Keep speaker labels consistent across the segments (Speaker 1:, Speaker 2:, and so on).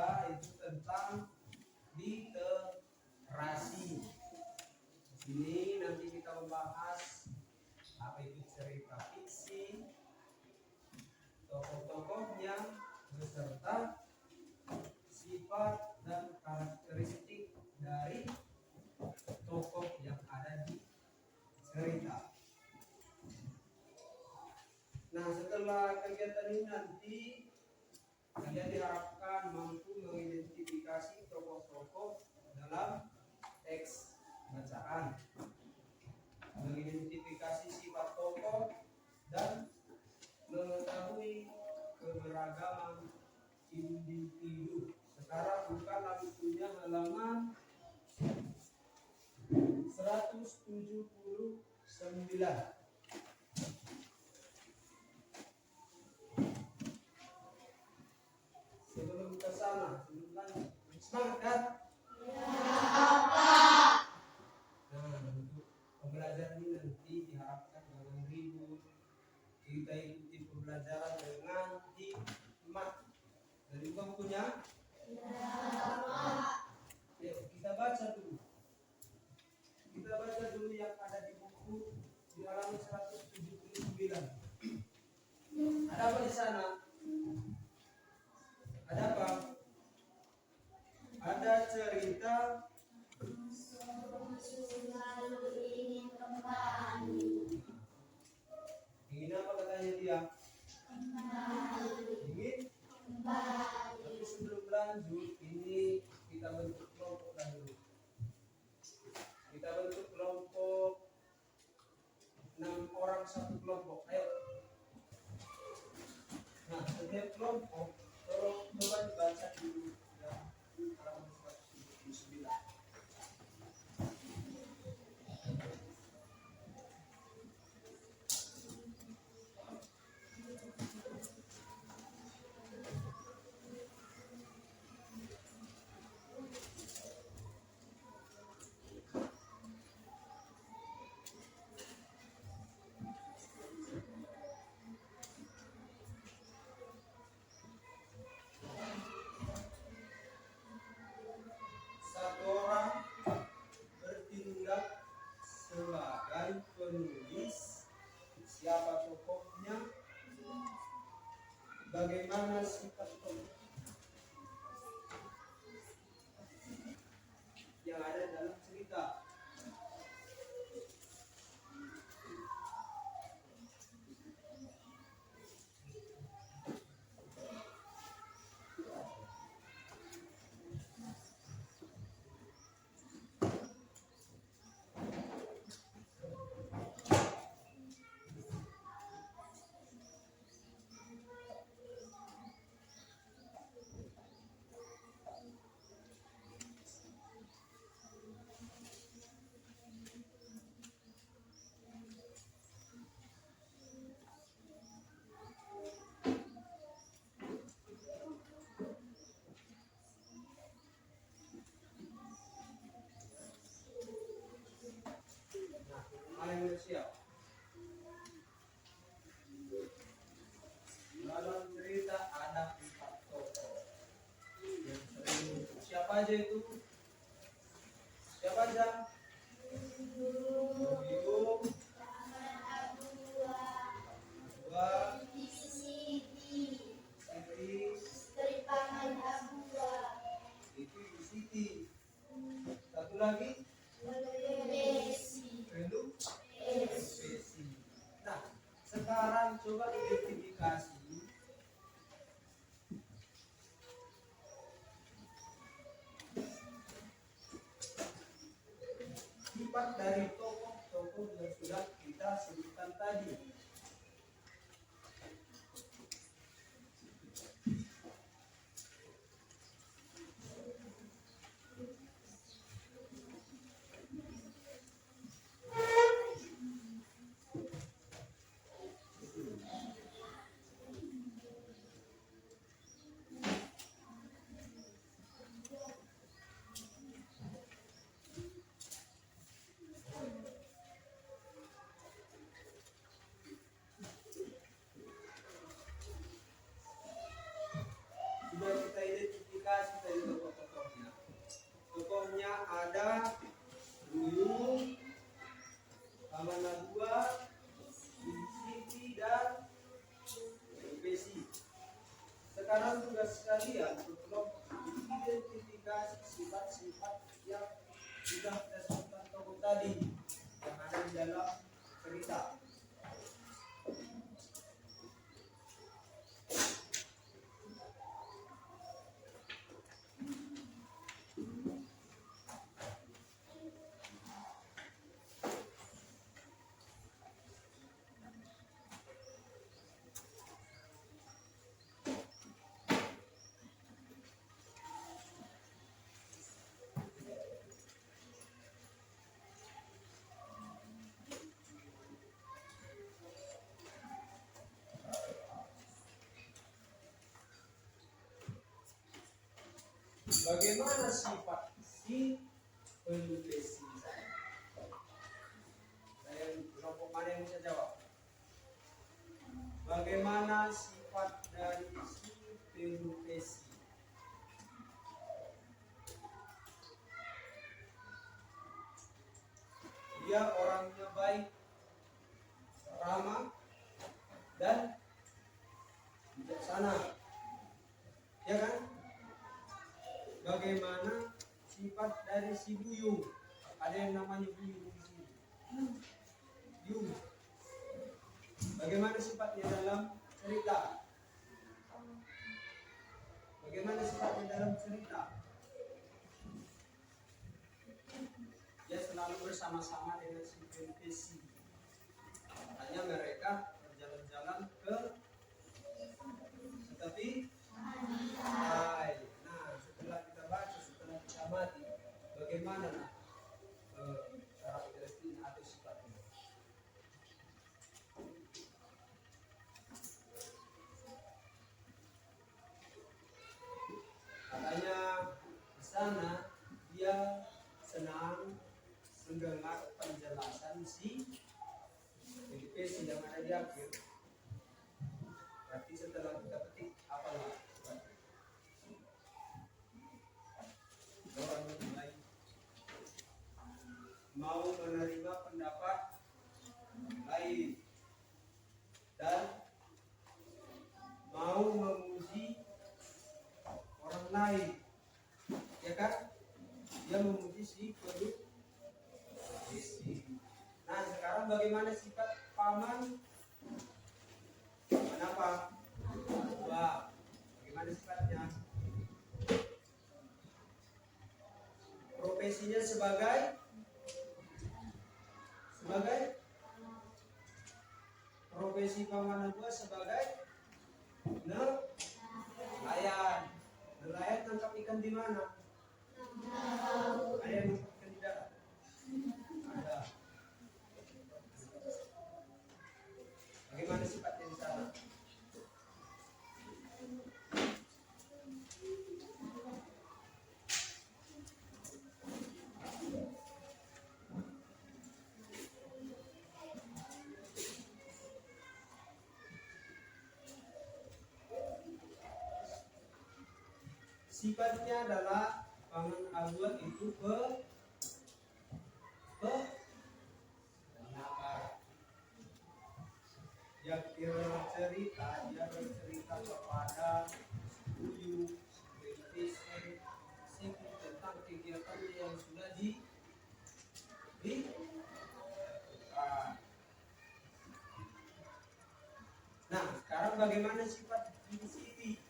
Speaker 1: ketiga itu tentang literasi. Di sini nanti kita membahas apa itu cerita fiksi, tokoh-tokohnya, beserta sifat dan karakteristik dari tokoh yang ada di cerita. Nah, setelah kegiatan ini nanti kalian diharapkan mampu mengidentifikasi tokoh-tokoh dalam teks bacaan, mengidentifikasi sifat tokoh, dan mengetahui keberagaman individu. Sekarang buka bukunya halaman 179. Sebelum ke sana, sebelum lanjut, semangat kan? Nah, untuk pembelajaran ini nanti diharapkan jangan ribut. Kita ikuti pembelajaran dengan hikmat. Dari bukunya? Yuk, kita baca dulu. Kita baca dulu yang ada di buku di halaman 179. Ada apa di sana? Ada apa? Ada cerita ingin kembali. Ingin apa katanya dia? Ingin kembali. Tapi sebelum lanjut, ini kita bentuk kelompok dahulu. Kita bentuk kelompok 6 orang satu kelompok. Ayo. Nah, setiap kelompok tolong coba dibaca dulu ya, halaman 179. Satu orang bertindak sebagai penulis. Siapa tokohnya? Bagaimana sifat tokoh yang ada dalam cerita? Siap. Dalam cerita ada 4 tokoh yang sering. Siapa aja itu? Siapa aja? Bium, Siti. Satu lagi? Nah, sekarang coba identifikasi sifat dari tokoh-tokoh yang sudah kita sebutkan tadi. sudah kita sebutkan tokoh tadi yang ada di dalam cerita. Bagaimana sifat si pelukis ini? Saya kelompok mana yang bisa jawab? Bagaimana sifat dari si pelukis? Dia orangnya baik, ramah, dan bijaksana, ya kan? Bagaimana sifat dari si Buyung? Ada yang namanya Buyung di sini. Buyung. Bagaimana sifatnya dalam cerita? Bagaimana sifatnya dalam cerita? Dia selalu bersama-sama dengan si Pesi. Hanya mereka berjalan-jalan ke tepi pantai. Mati. Bagaimana cara Palestina atau sifatnya? Katanya di sana dia senang mendengar penjelasan si Filipin yang ada di akhir. Berarti setelah kita petik apalah? Orang yang mau menerima pendapat lain dan mau memuji orang lain, ya kan? Dia memuji si pelukis. Nah, sekarang bagaimana sifat paman? Kenapa? Wah, bagaimana sifatnya? Profesinya sebagai profesi paman gua sebagai nelayan. Nelayan tangkap ikan di mana? Ada yang nangkap ikan di darat? Ada. Bagaimana sifatnya di sana? Sifatnya adalah pangan aluan itu penyabar. Dia bercerita kepada Buyung tentang kegiatan yang sudah di Nah, sekarang bagaimana sifat di sini?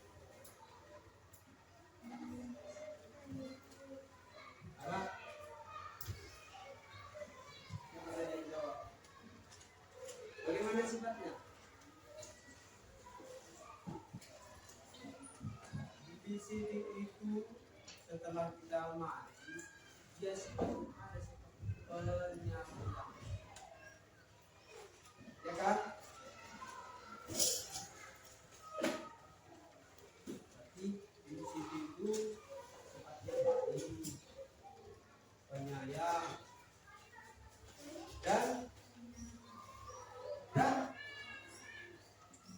Speaker 1: Bagaimana sifatnya? Di sini itu setelah kita mati, dia sifatnya ada seperti penyambutan, ya kan? Berarti di sini itu sifatnya baik, penyayang, dan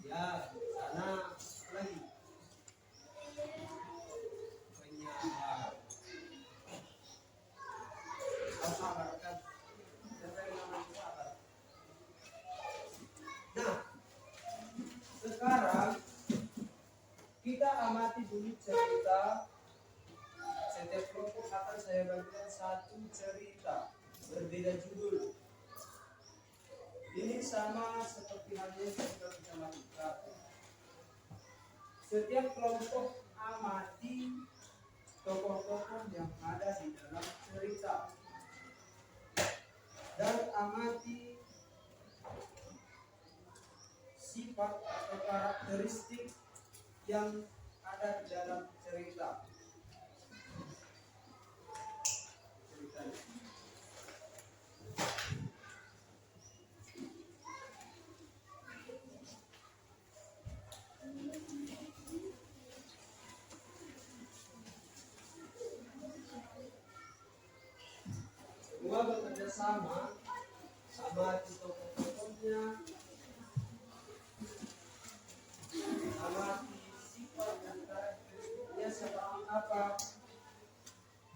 Speaker 1: ya sana lagi penyabar. Sabar kan? Siapa yang namanya sabar? Nah, sekarang kita amati dulu cerita. Setiap kelompok akan saya saya bagikan satu cerita berbeda judul. Ini sama seperti halnya yang kita bisa lakukan. Setiap kelompok amati tokoh-tokoh yang ada di dalam cerita dan amati sifat atau karakteristik yang ada di dalam cerita. Semua bekerja sama di tokoh-tokohnya, amati sifat dan karakteristiknya seperti apa,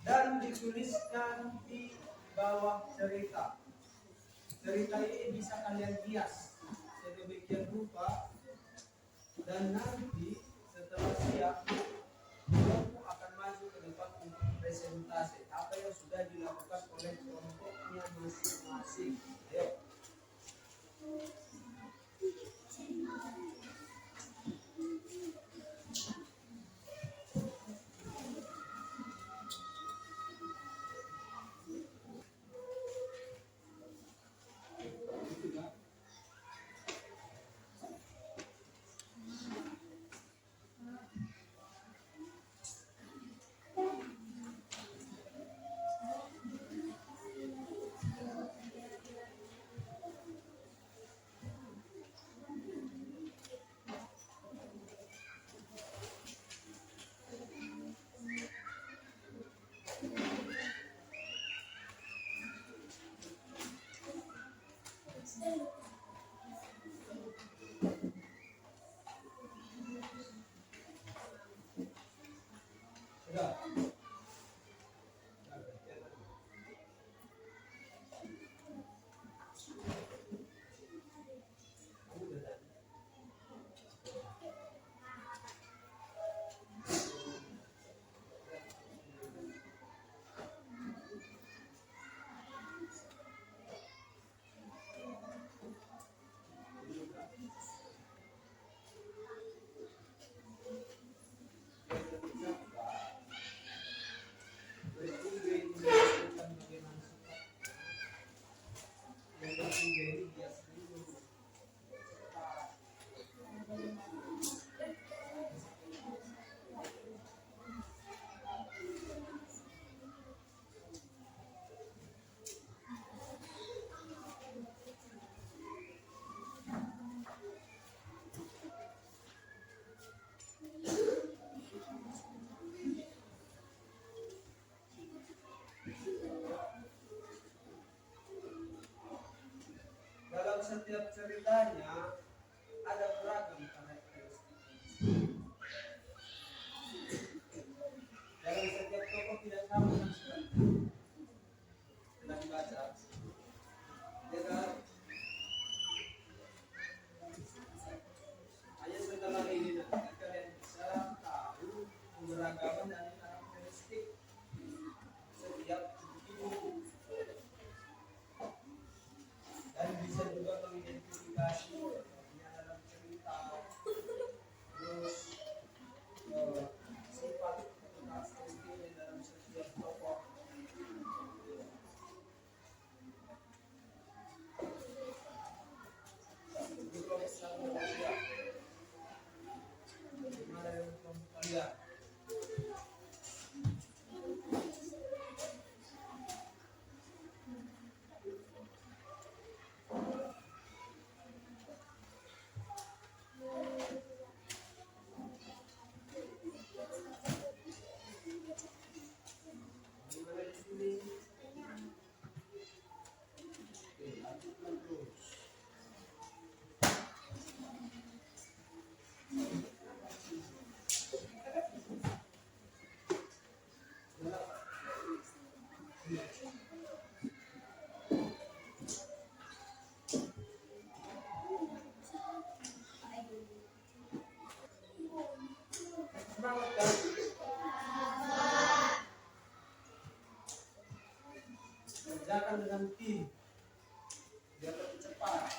Speaker 1: dan dituliskan di bawah cerita. Cerita ini bisa kalian hias sedemikian rupa, dan nanti setelah siap kelompok akan maju ke depan untuk presentasi apa yang sudah dilakukan oleh kelompoknya masing-masing. Ayo. Sudah. Dalam setiap ceritanya ada beragam karakteristik. Dalam setiap tokoh tidak sama sekali. Sedang dibaca. Ya kan? Hanya setelah ini nanti kalian bisa tahu keberagaman dari karakteristik setiap individu. Dan bisa juga mengidentifikasi dalam cerita, terus sifat atau karakteristik Kerjakan dengan tim biar lebih cepat.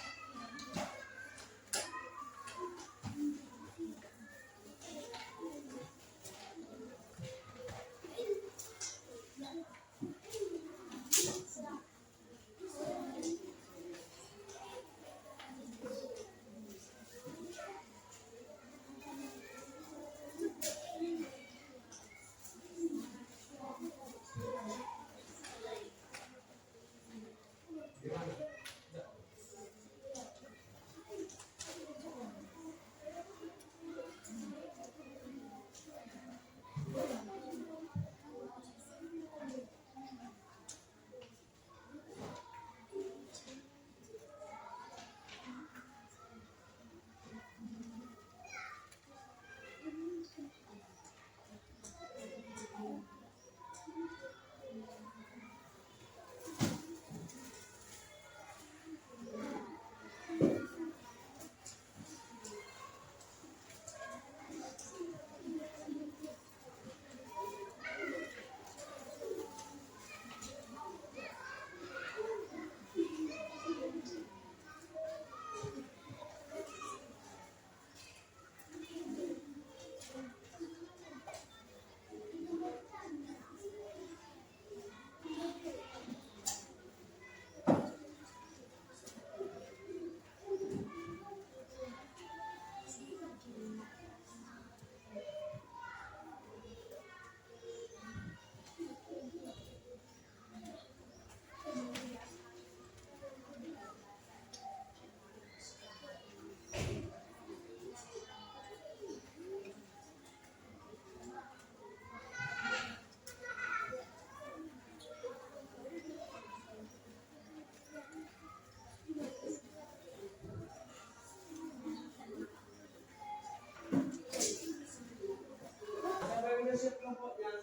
Speaker 1: Kelompoknya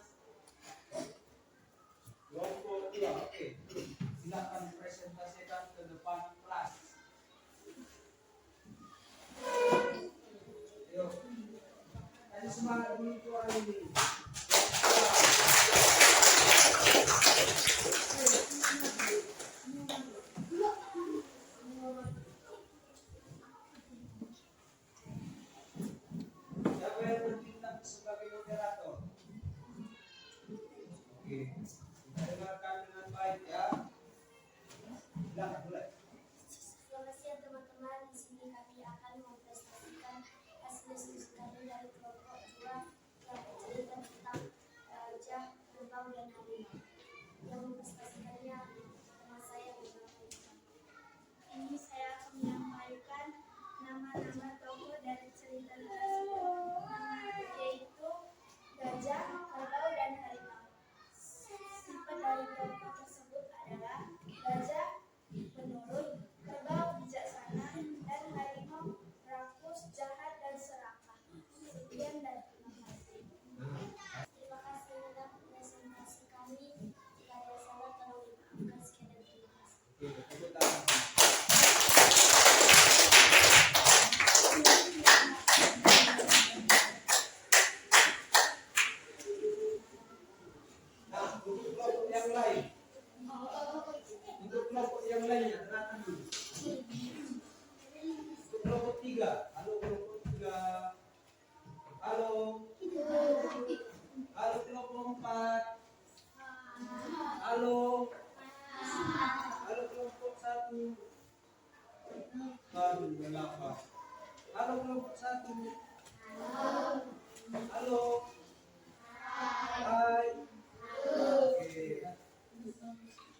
Speaker 1: kelompok 2, oke. Silakan presentasikan ke depan kelas. Yuk, kasih semangat dulu orang ini. Siapa yang bertindak sebagai moderator? Oke, kita dengarkan dengan baik ya. Silakan mulai.
Speaker 2: Selamat siang teman-teman, di sini kami akan mempresentasikan hasil diskusi kami dari kelompok 2 yang bercerita tentang gajah, kerbau, dan harimau. Yang mempresentasikannya teman saya beberapa. Ini saya akan menyampaikan nama-nama tokoh dari cerita tersebut, yaitu gajah, kerbau, dan harimau. Sifat dari tokoh tersebut adalah gajah penurut, kerbau bijaksana, dan harimau rakus, jahat, dan serakah. Sekian dan terima kasih. Terima kasih atas presentasi kami. Jika ada salah tolong dimaafkan. Sekian dan terima kasih.
Speaker 1: Oke, tepuk tangan. Nah, untuk kelompok yang lain. Untuk kelompok yang lainnya, dengarkan dulu. Untuk kelompok 3, halo kelompok 3. Halo. Halo kelompok 4. Halo. Halo kelompok 1. Aduh, kenapa? Halo kelompok 1. Halo. Hai. Oke.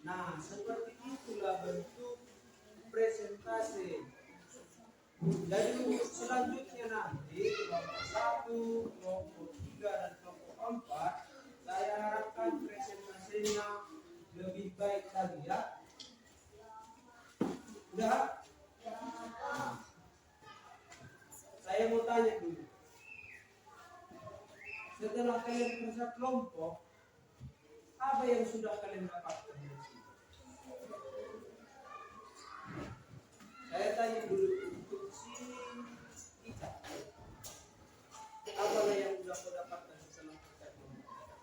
Speaker 1: Nah, seperti itulah bentuk presentasi. Jadi untuk selanjutnya nanti kelompok 1, kelompok 3, dan kelompok 4, saya harapkan presentasinya lebih baik lagi ya. Udah? Nah, saya mau tanya dulu. Setelah kalian kerja kelompok, apa yang sudah kalian dapatkan? Saya tanya dulu untuk si Ica. Apa yang sudah kau dapatkan setelah kerja kelompok?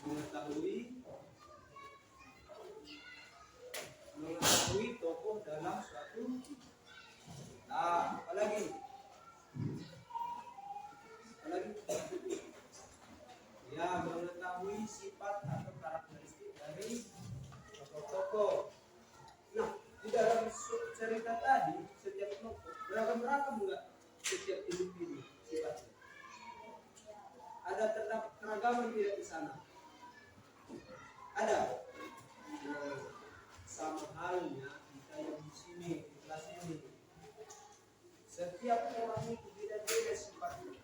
Speaker 1: Mengetahui keragaman tidak di sana? Ada. Sama halnya kita yang di sini, di kelas ini. Setiap orang itu beda-beda sifatnya.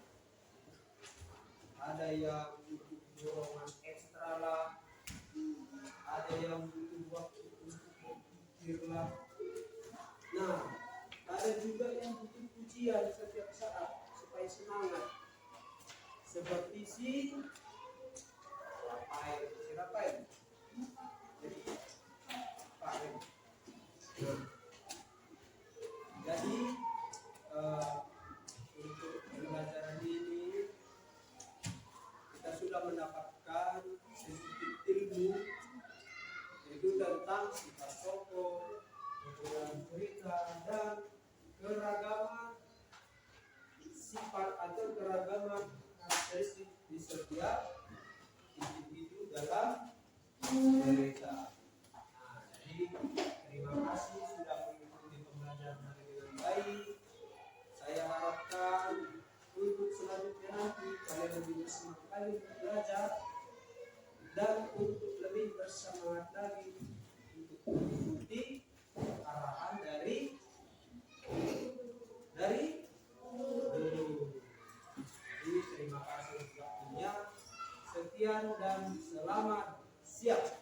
Speaker 1: Ada yang butuh dorongan ekstra lah, ada yang butuh waktu untuk berpikir lah. Nah, ada juga yang butuh pujian setiap saat supaya semangat. Seperti si Rafael. Jadi Rafael. Jadi untuk pembelajaran ini kita sudah mendapatkan sedikit ilmu yaitu tentang sifat tokoh, kemudian cerita dan keragaman sifat atau keragaman karakteristik di setiap individu dalam gereja. Nah, jadi terima kasih sudah mengikuti pembelajaran hari dengan baik. Saya harapkan untuk selanjutnya nanti kalian lebih bersemangat lagi untuk belajar dan untuk lebih bersemangat lagi untuk mengikuti arahan dari guru. Jadi terima kasih waktunya. Sekian dan selamat siang.